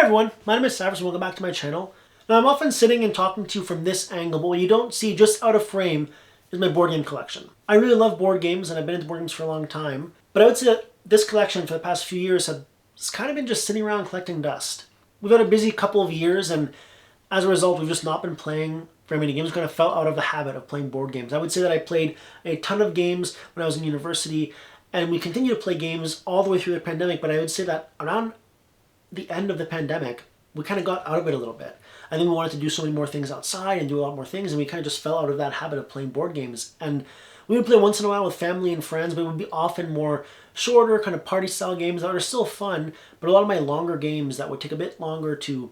everyone, my name is Cyrus and welcome back to my channel. Now I'm often sitting and talking to you from this angle, but what you don't see just out of frame is my board game collection. I really love board games and I've been into board games for a long time, but I would say that this collection for the past few years has kind of been just sitting around collecting dust. We've had a busy couple of years and as a result we've just not been playing very many games. Kind of fell out of the habit of playing board games. I would say that I played a ton of games when I was in university and we continue to play games all the way through the pandemic, but I would say that around the end of the pandemic, we kind of got out of it a little bit. I think we wanted to do so many more things outside and do a lot more things, and we kind of just fell out of that habit of playing board games. And we would play once in a while with family and friends, but it would be often more shorter, kind of party-style games that are still fun, but a lot of my longer games that would take a bit longer to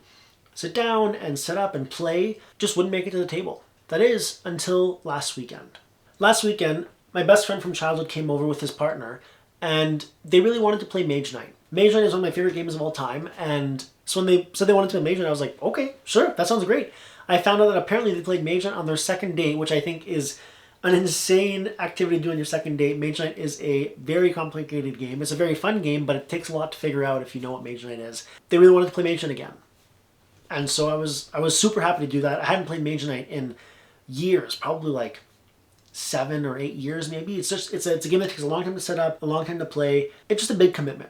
sit down and set up and play just wouldn't make it to the table. That is, until last weekend. Last weekend, my best friend from childhood came over with his partner, and they really wanted to play Mage Knight. Mage Knight is one of my favorite games of all time, and so when they said they wanted to play Mage Knight, I was like, okay, sure, that sounds great. I found out that apparently they played Mage Knight on their second date, which I think is an insane activity to do on your second date. Mage Knight is a very complicated game. It's a very fun game, but it takes a lot to figure out if you know what Mage Knight is. They really wanted to play Mage Knight again. And so I was super happy to do that. I hadn't played Mage Knight in years, probably like 7 or 8 years maybe. It's a game that takes a long time to set up, a long time to play. It's just a big commitment.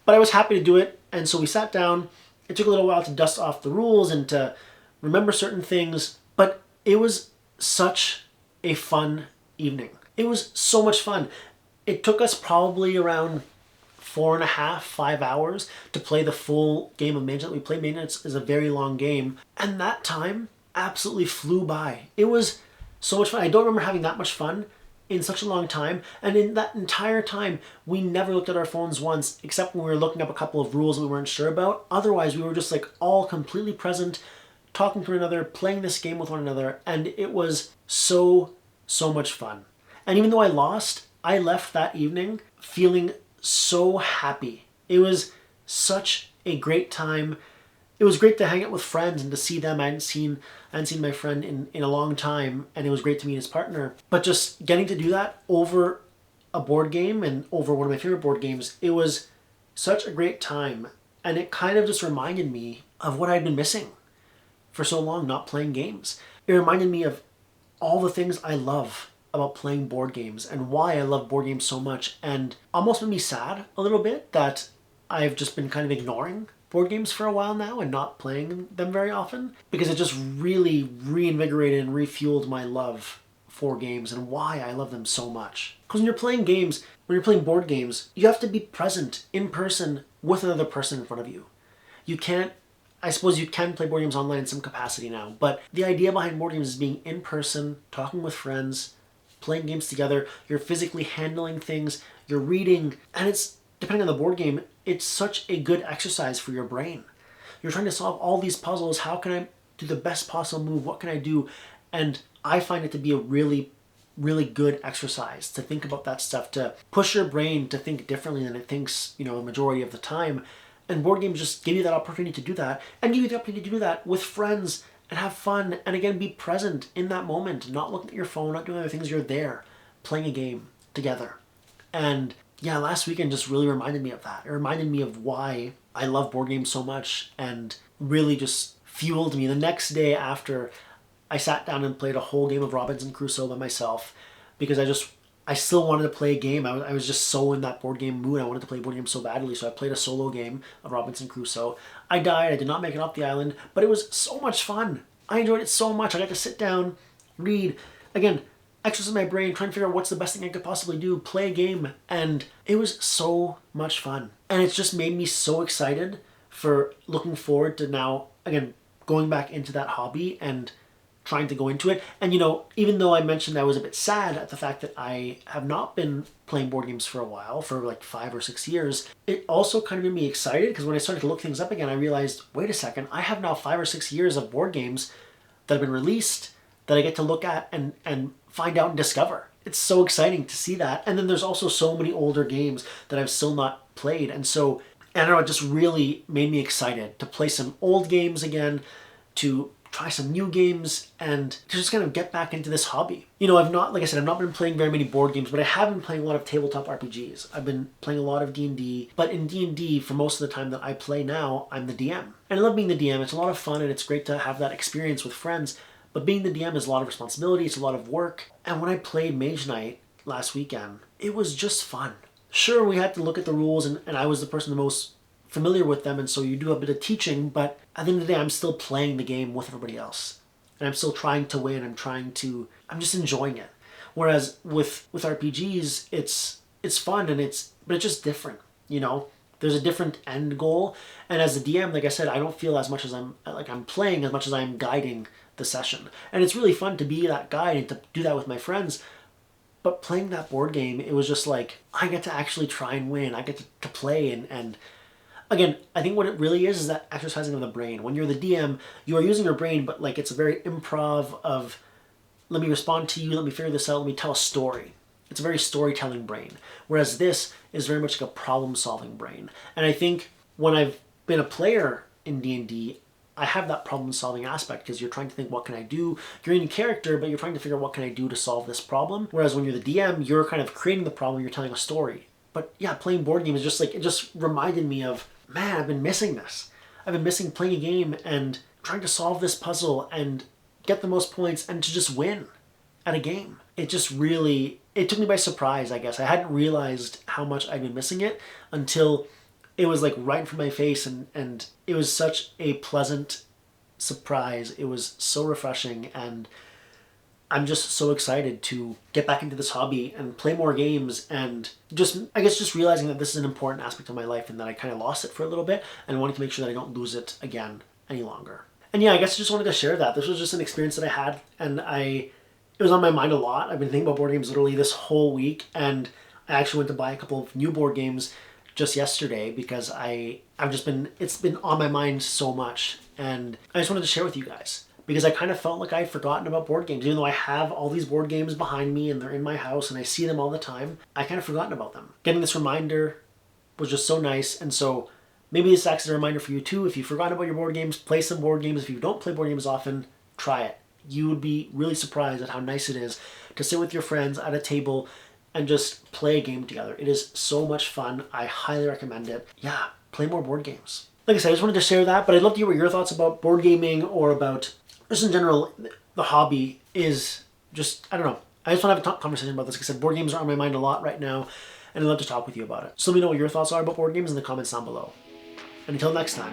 But I was happy to do it, and so we sat down. It took a little while to dust off the rules and to remember certain things, but it was such a fun evening. It was so much fun. It took us probably around 4.5, 5 hours to play the full game of Mage Knight. We played Mage Knight. It's a very long game, and that time absolutely flew by. It was so much fun. I don't remember having that much fun in such a long time, and in that entire time we never looked at our phones once, except when we were looking up a couple of rules we weren't sure about. Otherwise we were just like all completely present, talking to one another, playing this game with one another, and it was so much fun. And even though I lost, I left that evening feeling so happy. It was such a great time. It was great to hang out with friends and to see them. I hadn't seen my friend in a long time, and it was great to meet his partner. But just getting to do that over a board game and over one of my favorite board games, it was such a great time. And it kind of just reminded me of what I'd been missing for so long, not playing games. It reminded me of all the things I love about playing board games and why I love board games so much, and almost made me sad a little bit that I've just been kind of ignoring board games for a while now and not playing them very often, because it just really reinvigorated and refueled my love for games and why I love them so much. Because when you're playing games, when you're playing board games, you have to be present in person with another person in front of you. You can't, I suppose you can play board games online in some capacity now, but the idea behind board games is being in person, talking with friends, playing games together. You're physically handling things, you're reading, and it's, depending on the board game, it's such a good exercise for your brain. You're trying to solve all these puzzles. How can I do the best possible move? What can I do? And I find it to be a really good exercise to think about that stuff, to push your brain to think differently than it thinks, a majority of the time. And board games just give you that opportunity to do that, and give you the opportunity to do that with friends and have fun, and again, be present in that moment, not looking at your phone, not doing other things. You're there playing a game together. And yeah, last weekend just really reminded me of that. It reminded me of why I love board games so much, and really just fueled me. The next day after, I sat down and played a whole game of Robinson Crusoe by myself, because I still wanted to play a game. I was just so in that board game mood. I wanted to play a board game so badly, so I played a solo game of Robinson Crusoe. I died. I did not make it off the island, but it was so much fun. I enjoyed it so much. I got to sit down, read, again, exercise my brain, trying to figure out what's the best thing I could possibly do, play a game, and it was so much fun. And it's just made me so excited for looking forward to now, again, going back into that hobby and trying to go into it. And even though I mentioned I was a bit sad at the fact that I have not been playing board games for a while, for like 5 or 6 years, it also kind of made me excited, because when I started to look things up again, I realized, wait a second, I have now 5 or 6 years of board games that have been released that I get to look at and find out and discover. It's so exciting to see that. And then there's also so many older games that I've still not played. And so, I don't know, it just really made me excited to play some old games again, to try some new games, and to just kind of get back into this hobby. You know, like I said, I've not been playing very many board games, but I have been playing a lot of tabletop RPGs. I've been playing a lot of D&D, but in D&D, for most of the time that I play now, I'm the DM. And I love being the DM. It's a lot of fun, and it's great to have that experience with friends, but being the DM is a lot of responsibility, it's a lot of work. And when I played Mage Knight last weekend, it was just fun. Sure, we had to look at the rules, and I was the person the most familiar with them, and so you do a bit of teaching, but at the end of the day, I'm still playing the game with everybody else. And I'm still trying to win, I'm just enjoying it. Whereas with RPGs, it's fun, but it's just different, you know? There's a different end goal, and as a DM, like I said, I don't feel as much as I'm playing as much as I'm guiding the session. And it's really fun to be that guide and to do that with my friends. But playing that board game, it was just like, I get to actually try and win. I get to play and again, I think what it really is that exercising of the brain. When you're the DM, you are using your brain, but like it's a very improv of, let me respond to you, let me figure this out, let me tell a story. It's a very storytelling brain. Whereas this is very much like a problem-solving brain. And I think when I've been a player in D&D, I have that problem-solving aspect because you're trying to think, what can I do? You're in character, but you're trying to figure out what can I do to solve this problem. Whereas when you're the DM, you're kind of creating the problem, you're telling a story. But yeah, playing board games is just like, it just reminded me of, man, I've been missing this. I've been missing playing a game and trying to solve this puzzle and get the most points and to just win at a game. It just really, it took me by surprise, I guess. I hadn't realized how much I'd been missing it until it was like right in front of my face, and it was such a pleasant surprise. It was so refreshing, and I'm just so excited to get back into this hobby and play more games, and just, I guess, just realizing that this is an important aspect of my life and that I kind of lost it for a little bit and wanting to make sure that I don't lose it again any longer. And yeah, I guess I just wanted to share that. This was just an experience that I had, and it was on my mind a lot. I've been thinking about board games literally this whole week, and I actually went to buy a couple of new board games just yesterday because it's been on my mind so much, and I just wanted to share with you guys because I kind of felt like I'd forgotten about board games. Even though I have all these board games behind me and they're in my house and I see them all the time, I kind of forgotten about them. Getting this reminder was just so nice, and so maybe this acts as a reminder for you too. If you've forgotten about your board games, play some board games. If you don't play board games often, try it. You would be really surprised at how nice it is to sit with your friends at a table and just play a game together. It is so much fun. I highly recommend it. Yeah, play more board games. Like I said, I just wanted to share that, but I'd love to hear what your thoughts about board gaming or about, just in general, the hobby is. Just, I don't know. I just want to have a conversation about this. Like I said, board games are on my mind a lot right now, and I'd love to talk with you about it. So let me know what your thoughts are about board games in the comments down below. And until next time,